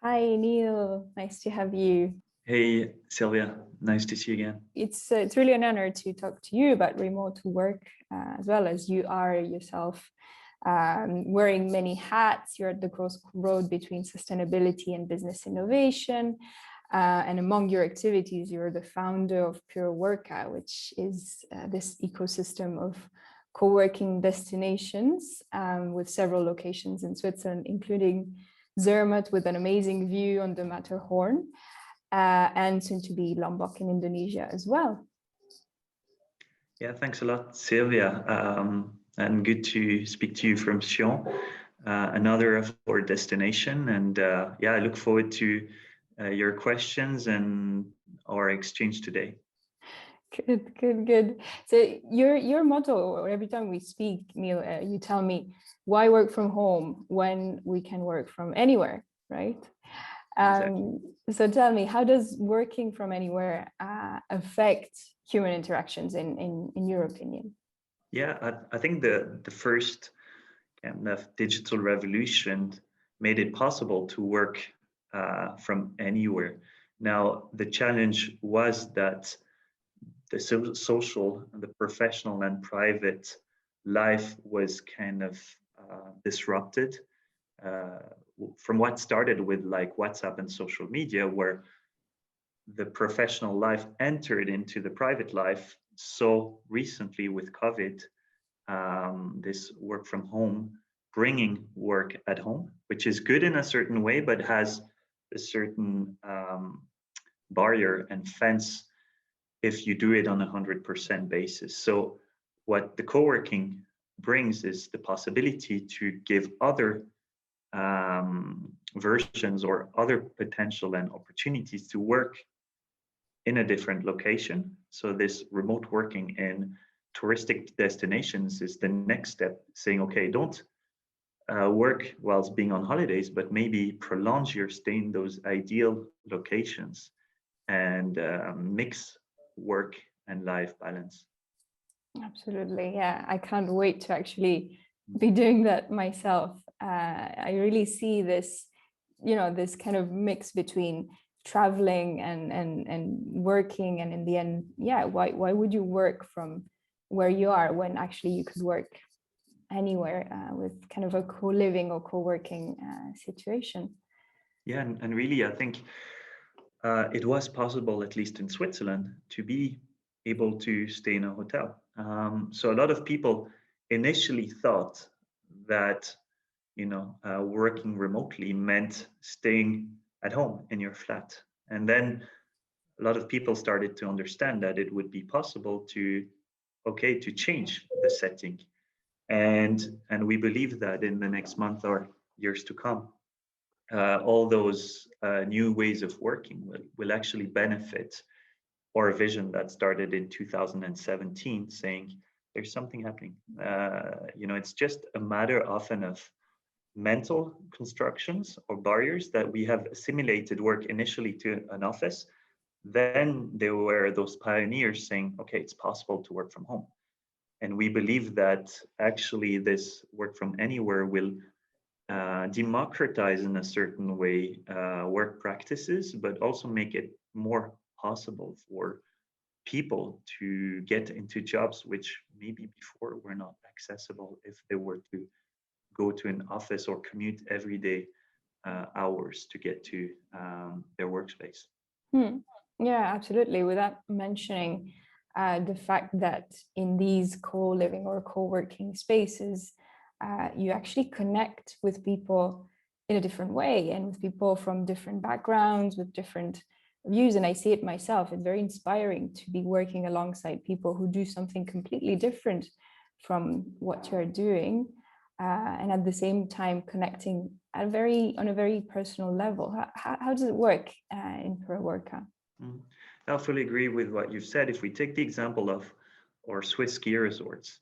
Hi, Neil. Nice to have you. Hey, Sylvia, nice to see you again. It's really an honor to talk to you about remote work, as well as you are yourself wearing many hats. You're at the crossroad between sustainability and business innovation. And among your activities, you're the founder of PuraWorka, which is this ecosystem of co-working destinations with several locations in Switzerland, including Zermatt with an amazing view on the Matterhorn, and soon to be Lombok in Indonesia as well. Yeah, thanks a lot, Sylvia. And good to speak to you from Sion, another of our destination. And yeah, I look forward to your questions and our exchange today. Good, good, good. So your motto, every time we speak, Neil, you tell me why work from home when we can work from anywhere, right? Exactly. So tell me, how does working from anywhere affect human interactions in your opinion? Yeah, I think the first kind of digital revolution made it possible to work from anywhere. Now, the challenge was that the social, the professional, and private life was kind of disrupted uh, from what started with like WhatsApp and social media, where the professional life entered into the private life. So recently with COVID, this work from home, bringing work at home, which is good in a certain way, but has a certain barrier and fence if you do it on 100% basis. So what the co-working brings is the possibility to give other versions or other potential and opportunities to work in a different location. So this remote working in touristic destinations is the next step, saying, okay, don't work whilst being on holidays, but maybe prolong your stay in those ideal locations and mix work and life balance. Absolutely, yeah. I can't wait to actually be doing that myself. I really see this, this kind of mix between traveling and working, and in the end, yeah, why would you work from where you are when actually you could work anywhere with kind of a co-living or co-working situation? Yeah, and really, I think it was possible, at least in Switzerland, to be able to stay in a hotel. So a lot of people initially thought that working remotely meant staying at home in your flat, and then a lot of people started to understand that it would be possible to change the setting, and we believe that in the next month or years to come, all those new ways of working will actually benefit our vision that started in 2017, saying there's something happening. It's just a matter often of mental constructions or barriers that we have assimilated work initially to an office. Then there were those pioneers saying, okay, it's possible to work from home. And we believe that actually this work from anywhere will democratize in a certain way work practices, but also make it more possible for people to get into jobs which maybe before were not accessible if they were to go to an office or commute every day hours to get to their workspace. Hmm. Yeah, absolutely. Without mentioning the fact that in these co-living or co-working spaces, you actually connect with people in a different way and with people from different backgrounds, with different views. And I see it myself. It's very inspiring to be working alongside people who do something completely different from what you're doing. And at the same time connecting on a very personal level. How does it work in PuraWorka? Mm. I fully agree with what you've said. If we take the example of our Swiss ski resorts,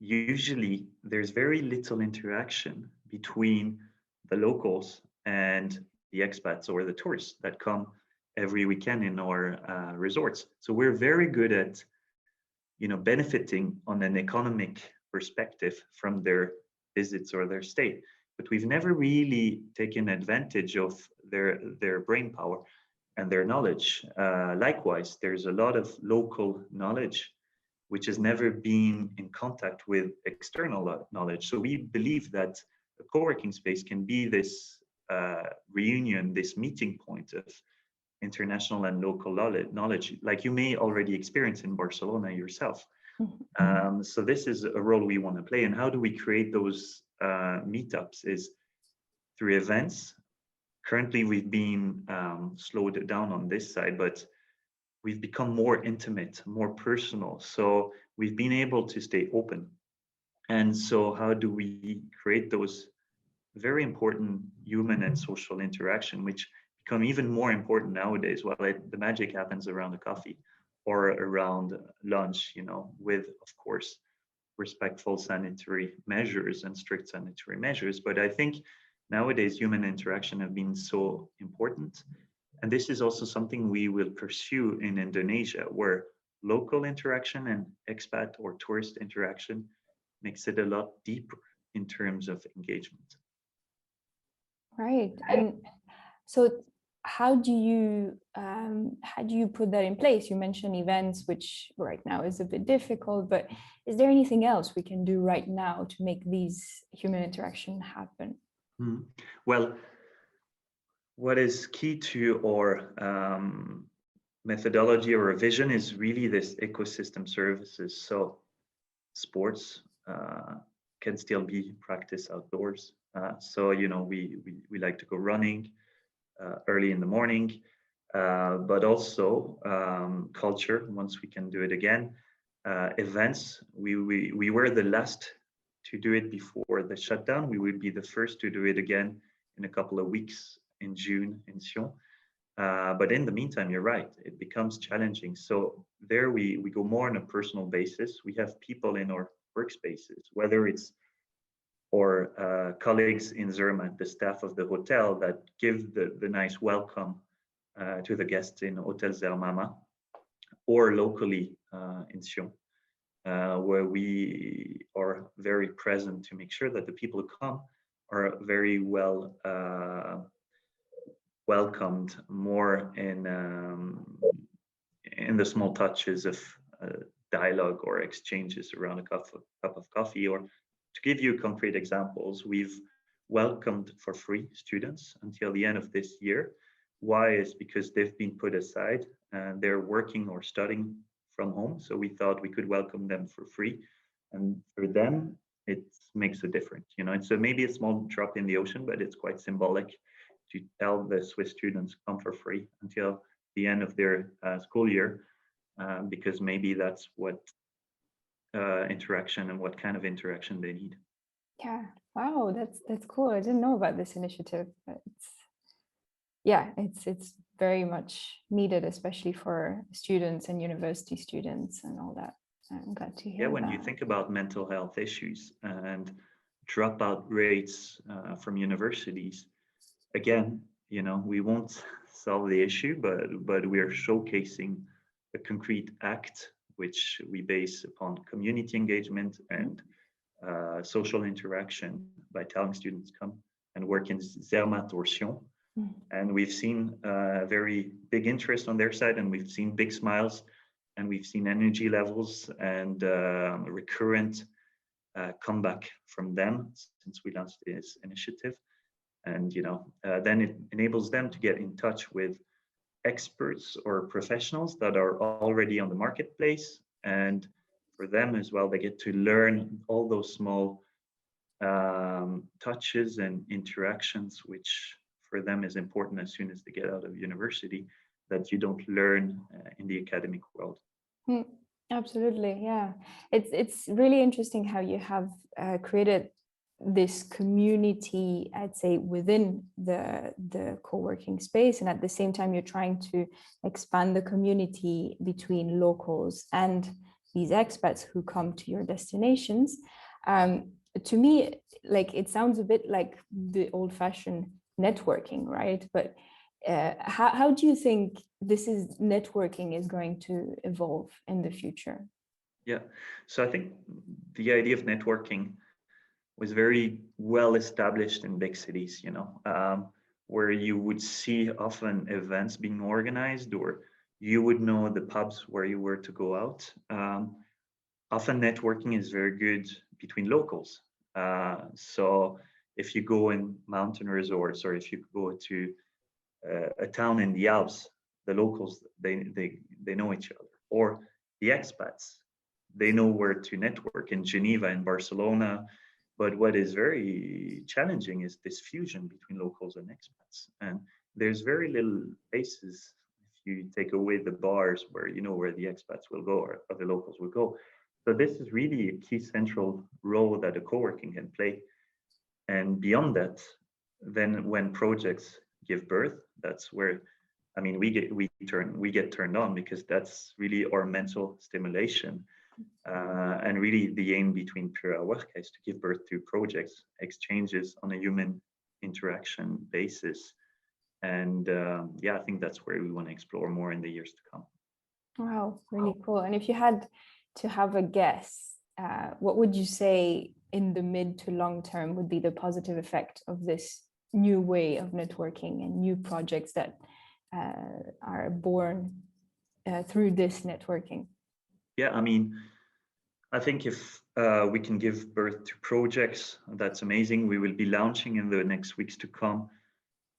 usually there's very little interaction between the locals and the expats or the tourists that come every weekend in our resorts. So we're very good at benefiting on an economic perspective from their visits or their stay. but we've never really taken advantage of their brain power and their knowledge. Likewise, there's a lot of local knowledge which has never been in contact with external knowledge. So we believe that a co-working space can be this reunion, this meeting point of international and local knowledge, like you may already experience in Barcelona yourself. So this is a role we want to play. And how do we create those meetups is through events. Currently, we've been slowed down on this side, but we've become more intimate, more personal. So we've been able to stay open. And so how do we create those very important human and social interaction, which become even more important nowadays? Well, the magic happens around a coffee or around lunch, with, of course, respectful sanitary measures and strict sanitary measures. But I think nowadays human interaction have been so important. And this is also something we will pursue in Indonesia, where local interaction and expat or tourist interaction makes it a lot deeper in terms of engagement. Right. And so how do you put that in place? You mentioned events, which right now is a bit difficult, but is there anything else we can do right now to make these human interaction happen? Well, what is key to our methodology or vision is really this ecosystem services. So sports can still be practiced outdoors. So we like to go running early in the morning, but also culture once we can do it again. Events, we were the last to do it before the shutdown. We will be the first to do it again in a couple of weeks in June in Sion. But in the meantime, you're right, it becomes challenging. So there we go more on a personal basis. We have people in our workspaces, whether it's our colleagues in Zermatt, the staff of the hotel that give the nice welcome to the guests in Hotel Zermatt, or locally in Sion, where we are very present to make sure that the people who come are very well welcomed, more in the small touches of dialogue or exchanges around a cup of coffee. Or to give you concrete examples, we've welcomed for free students until the end of this year. Why? Is because they've been put aside and they're working or studying from home. So we thought we could welcome them for free. And for them, it makes a difference. It's maybe a small drop in the ocean, but it's quite symbolic to tell the Swiss students come for free until the end of their school year, because maybe that's what interaction and what kind of interaction they need. Yeah, wow, that's cool. I didn't know about this initiative, but it's very much needed, especially for students and university students and all that. I'm glad to hear. Yeah, when you think about mental health issues and dropout rates from universities, again, we won't solve the issue, but we are showcasing a concrete act which we base upon community engagement and social interaction by telling students come and work in Zermatt or Sion. And we've seen very big interest on their side, and we've seen big smiles, and we've seen energy levels and recurrent comeback from them since we launched this initiative. And then it enables them to get in touch with experts or professionals that are already on the marketplace, and for them as well, they get to learn all those small touches and interactions, which for them is important as soon as they get out of university, that you don't learn in the academic world. Absolutely, yeah. It's really interesting how you have created this community, I'd say, within the co-working space, and at the same time you're trying to expand the community between locals and these expats who come to your destinations. To me, like, it sounds a bit like the old-fashioned networking, right? But how do you think networking is going to evolve in the future? Yeah, so I think the idea of networking, was very well established in big cities, where you would see often events being organized, or you would know the pubs where you were to go out. Often networking is very good between locals. So if you go in mountain resorts, or if you go to a town in the Alps, the locals, they know each other, or the expats, they know where to network in Geneva and Barcelona. But what is very challenging is this fusion between locals and expats. And there's very little places, if you take away the bars, where you know where the expats will go, or the locals will go. So this is really a key central role that a co-working can play. And beyond that, then when projects give birth, that's where, I mean, we get turned on, because that's really our mental stimulation. And really the aim between PuraWorka is to give birth to projects, exchanges on a human interaction basis. And yeah, I think that's where we want to explore more in the years to come. Wow, really cool. And if you had to have a guess, what would you say in the mid to long term would be the positive effect of this new way of networking and new projects that are born through this networking? Yeah, I mean, I think if we can give birth to projects, that's amazing. We will be launching in the next weeks to come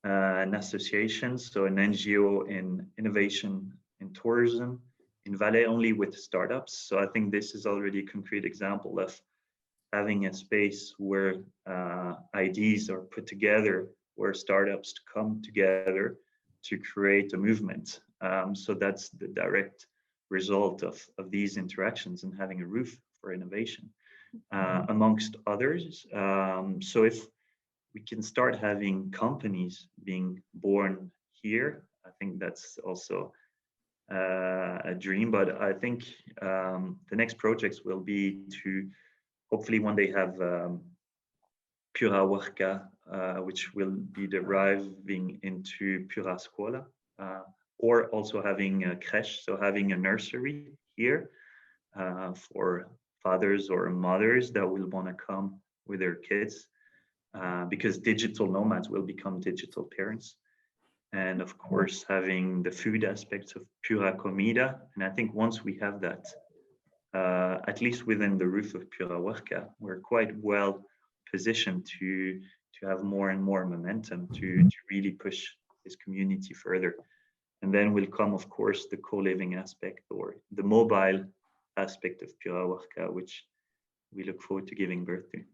an association, so an NGO in innovation in tourism in Valais, only with startups. So I think this is already a concrete example of having a space where ideas are put together, where startups come together to create a movement. So that's the direct result of these interactions, and having a roof for innovation, amongst others. So if we can start having companies being born here, I think that's also a dream. But I think the next projects will be to hopefully one day have PuraWorka, which will be deriving into Pura Scuola, or also having a creche, so having a nursery here for fathers or mothers that will want to come with their kids, because digital nomads will become digital parents. And of course, having the food aspects of Pura Comida. And I think once we have that, at least within the roof of PuraWorka, we're quite well positioned to have more and more momentum to really push this community further. And then will come, of course, the co-living aspect, or the mobile aspect of PuraWorka, which we look forward to giving birth to.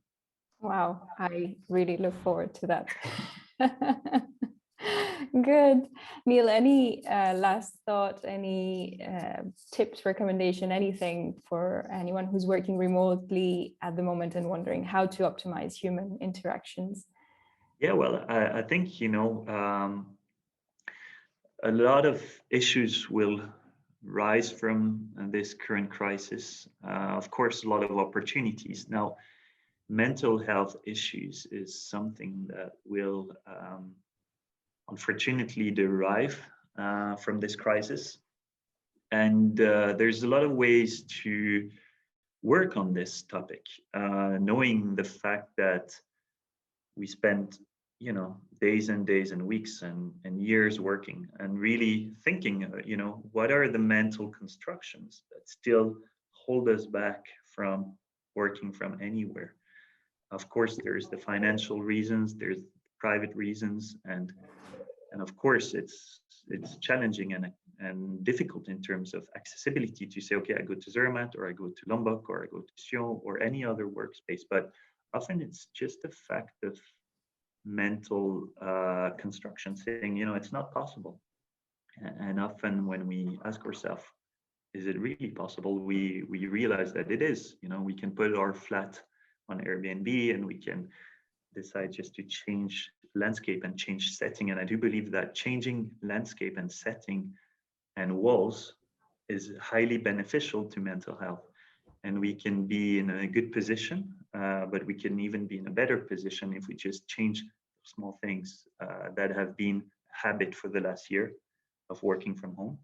Wow, I really look forward to that. Good. Neil, any last thought, any tips, recommendation, anything for anyone who's working remotely at the moment and wondering how to optimize human interactions? Yeah, well, I think, a lot of issues will rise from this current crisis. Of course, a lot of opportunities. Now, mental health issues is something that will unfortunately derive from this crisis. And there's a lot of ways to work on this topic, knowing the fact that we spent, days and days and weeks and years working and really thinking, what are the mental constructions that still hold us back from working from anywhere? Of course, there's the financial reasons, there's private reasons, and of course it's challenging and difficult in terms of accessibility to say, okay, I go to Zermatt, or I go to Lambok, or I go to Sion, or any other workspace. But often it's just a fact of mental construction saying, it's not possible. And often when we ask ourselves, is it really possible, we realize that it is. We can put our flat on Airbnb, and we can decide just to change landscape and change setting. And I do believe that changing landscape and setting and walls is highly beneficial to mental health. And we can be in a good position, but we can even be in a better position if we just change small things that have been habit for the last year of working from home.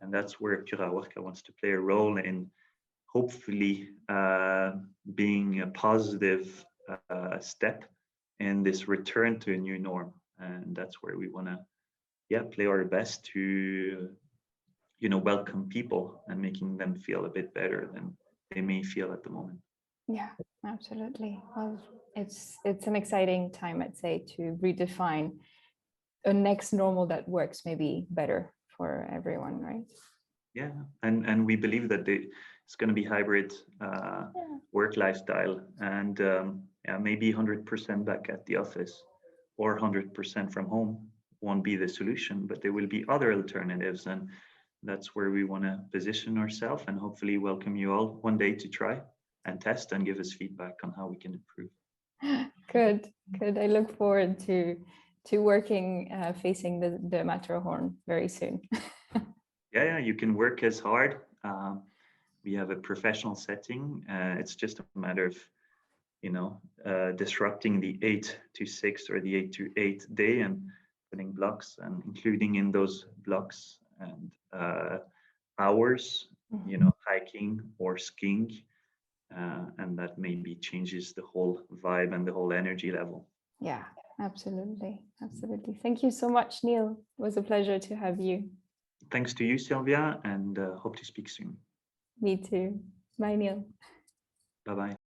And that's where PuraWorka wants to play a role in hopefully being a positive step in this return to a new norm. And that's where we want to play our best to welcome people and making them feel a bit better than they may feel at the moment. Yeah, absolutely. Well, it's an exciting time, I'd say, to redefine a next normal that works maybe better for everyone, right? Yeah, and we believe that it's going to be hybrid work lifestyle, and maybe 100% back at the office or 100% from home won't be the solution, but there will be other alternatives, and that's where we want to position ourselves and hopefully welcome you all one day to try and test and give us feedback on how we can improve. Good. I look forward to working facing the Matterhorn very soon. Yeah, you can work as hard. We have a professional setting. It's just a matter of disrupting the 8 to 6 or the 8 to 8 day and putting blocks and including in those blocks and hours, hiking or skiing, and that maybe changes the whole vibe and the whole energy level. Yeah, absolutely. Thank you so much, Neil. It was a pleasure to have you. Thanks to you, Sylvia, and hope to speak soon. Me too. Bye, Neil. Bye-bye.